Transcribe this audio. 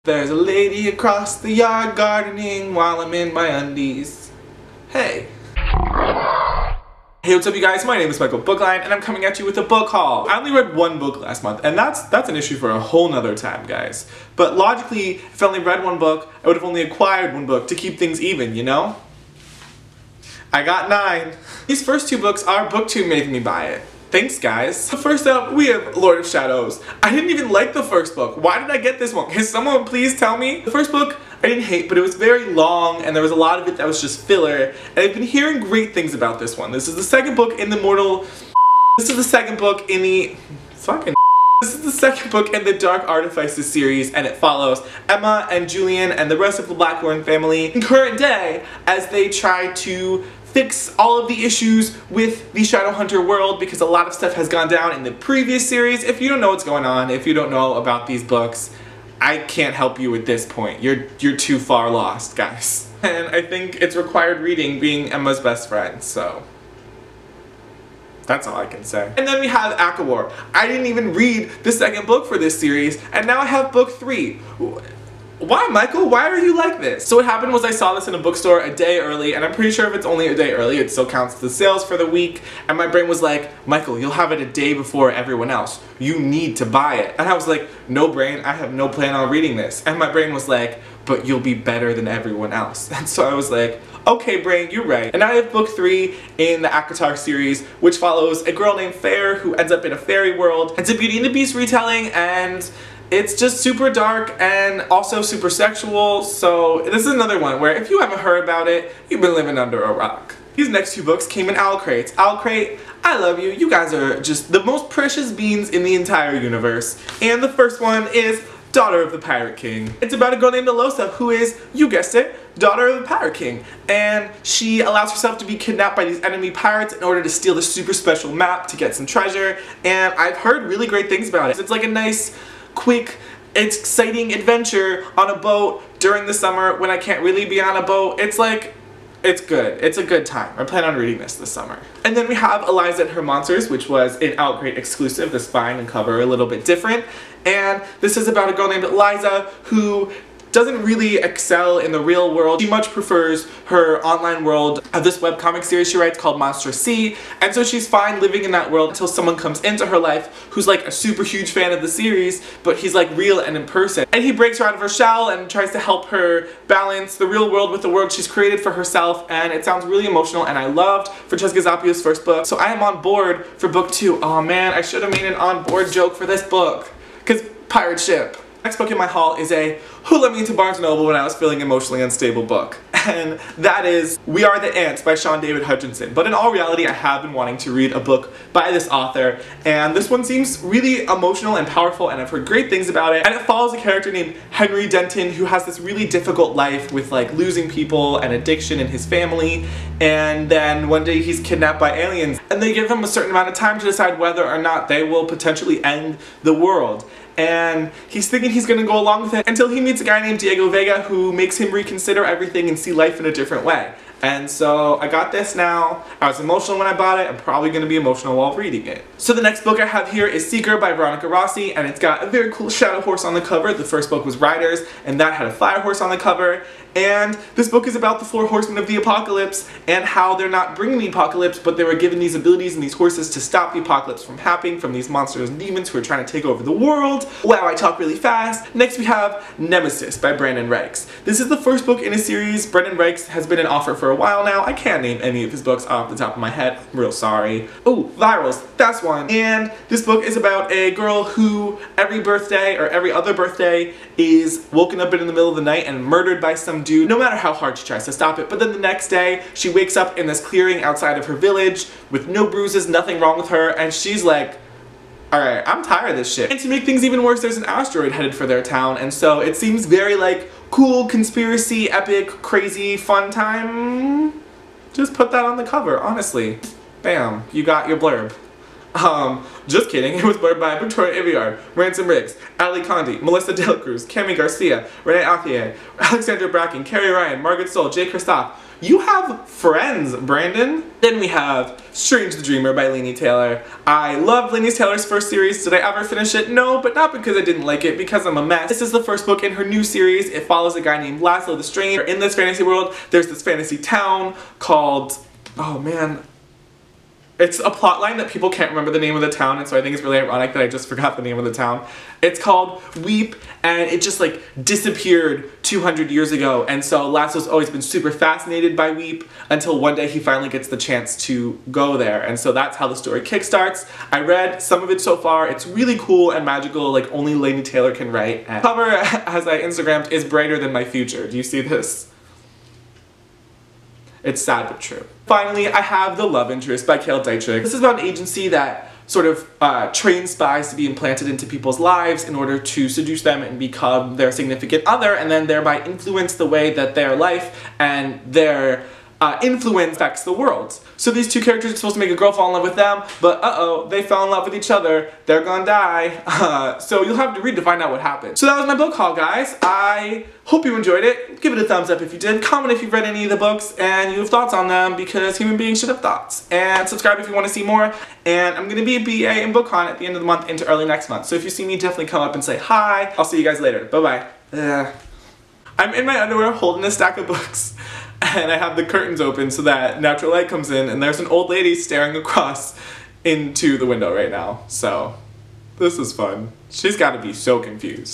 There's a lady across the yard gardening while I'm in my undies. Hey. Hey, what's up you guys? My name is Michael BookLion and I'm coming at you with a book haul. I only read one book last month and that's an issue for a whole nother time, guys. But logically, if I only read one book, I would have only acquired one book to keep things even, you know? I got 9. These first 2 books are BookTube making me buy it. Thanks, guys. So first up, we have Lord of Shadows. I didn't even like the first book. Why did I get this one? Can someone please tell me? The first book I didn't hate, but it was very long and there was a lot of it that was just filler. And I've been hearing great things about this one. This is the second book in the This is the second book in the This is the second book in the Dark Artifices series, and it follows Emma and Julian and the rest of the Blackthorn family in current day as they try to fix all of the issues with the Shadowhunter world, because a lot of stuff has gone down in the previous series. If you don't know what's going on, if you don't know about these books, I can't help you at this point. You're too far lost, guys. And I think it's required reading, being Emma's best friend, so that's all I can say. And then we have Akawar. I didn't even read the second book for this series, and now I have book 3. Why, Michael? Why are you like this? So what happened was I saw this in a bookstore a day early, and I'm pretty sure if it's only a day early, it still counts the sales for the week, and my brain was like, Michael, you'll have it a day before everyone else. You need to buy it. And I was like, no brain, I have no plan on reading this. And my brain was like, but you'll be better than everyone else. And so I was like, okay brain, you're right. And now I have book 3 in the Akatar series, which follows a girl named Fair who ends up in a fairy world. It's a Beauty and the Beast retelling, and it's just super dark and also super sexual, so this is another one where if you haven't heard about it, you've been living under a rock. These next 2 books came in owl crates. Owl crate, I love you. You guys are just the most precious beings in the entire universe. And the first one is Daughter of the Pirate King. It's about a girl named Alosa who is, you guessed it, daughter of the Pirate King. And she allows herself to be kidnapped by these enemy pirates in order to steal this super special map to get some treasure. And I've heard really great things about it. It's like a nice, quick, exciting adventure on a boat during the summer when I can't really be on a boat. It's like, it's good. It's a good time. I plan on reading this summer. And then we have Eliza and Her Monsters, which was an Outgrade exclusive. The spine and cover are a little bit different. And this is about a girl named Eliza who doesn't really excel in the real world. She much prefers her online world of this webcomic series she writes called Monster Sea, and so she's fine living in that world until someone comes into her life who's like a super huge fan of the series, but he's like real and in person. And he breaks her out of her shell and tries to help her balance the real world with the world she's created for herself, and it sounds really emotional, and I loved Francesca Zappio's first book, so I am on board for book 2. Oh man, I should have made an on board joke for this book, because pirate ship. Next book in my haul is a Who Let Me Into Barnes & Noble When I Was Feeling Emotionally Unstable book. And that is We Are the Ants by Sean David Hutchinson. But in all reality, I have been wanting to read a book by this author, and this one seems really emotional and powerful, and I've heard great things about it. And it follows a character named Henry Denton who has this really difficult life with like losing people and addiction in his family, and then one day he's kidnapped by aliens, and they give him a certain amount of time to decide whether or not they will potentially end the world. And he's thinking he's gonna go along with it until he meets a guy named Diego Vega who makes him reconsider everything and see life in a different way. And so I got this now. I was emotional when I bought it. I'm probably going to be emotional while reading it. So the next book I have here is Seeker by Veronica Rossi, and it's got a very cool shadow horse on the cover. The first book was Riders, and that had a fire horse on the cover. And this book is about the 4 horsemen of the apocalypse and how they're not bringing the apocalypse, but they were given these abilities and these horses to stop the apocalypse from happening from these monsters and demons who are trying to take over the world. Wow, I talk really fast. Next we have Nemesis by Brandon Reichs. This is the first book in a series. Brandon Reichs has been an author for a while now. I can't name any of his books off the top of my head. I'm real sorry. Oh, Virals. That's one. And this book is about a girl who every birthday or every other birthday is woken up in the middle of the night and murdered by some dude, no matter how hard she tries to stop it. But then the next day, she wakes up in this clearing outside of her village with no bruises, nothing wrong with her, and she's like, alright, I'm tired of this shit. And to make things even worse, there's an asteroid headed for their town, and so it seems very like cool, conspiracy, epic, crazy, fun time. Just put that on the cover, honestly. Bam, you got your blurb. Just kidding. It was blurred by Victoria Aveyard, Ransom Riggs, Ali Condi, Melissa De La Cruz, Cami Garcia, Renee Athier, Alexandra Bracken, Carrie Ryan, Margaret Stoll, Jay Christoph. You have friends, Brandon. Then we have Strange the Dreamer by Laini Taylor. I loved Laini Taylor's first series. Did I ever finish it? No, but not because I didn't like it, because I'm a mess. This is the first book in her new series. It follows a guy named Laszlo the Stranger. In this fantasy world, there's this fantasy town called, oh man, it's a plot line that people can't remember the name of the town, and so I think it's really ironic that I just forgot the name of the town. It's called Weep, and it just like disappeared 200 years ago, and so Laszlo's always been super fascinated by Weep until one day he finally gets the chance to go there, and so that's how the story kickstarts. I read some of it so far. It's really cool and magical, like only Laini Taylor can write. And the cover, as I Instagrammed, is brighter than my future. Do you see this? It's sad but true. Finally, I have The Love Interest by Cale Dietrich. This is about an agency that sort of trains spies to be implanted into people's lives in order to seduce them and become their significant other, and then thereby influence the way that their life and their influence affects the world. So these two characters are supposed to make a girl fall in love with them, but uh-oh, they fell in love with each other. They're gonna die. So you'll have to read to find out what happened. So that was my book haul, guys. I hope you enjoyed it. Give it a thumbs up if you did. Comment if you've read any of the books and you have thoughts on them, because human beings should have thoughts. And subscribe if you want to see more. And I'm gonna be a BA in BookCon at the end of the month into early next month. So if you see me, definitely come up and say hi. I'll see you guys later. Bye-bye. I'm in my underwear holding a stack of books. And I have the curtains open so that natural light comes in, and there's an old lady staring across into the window right now. So, this is fun. She's gotta be so confused.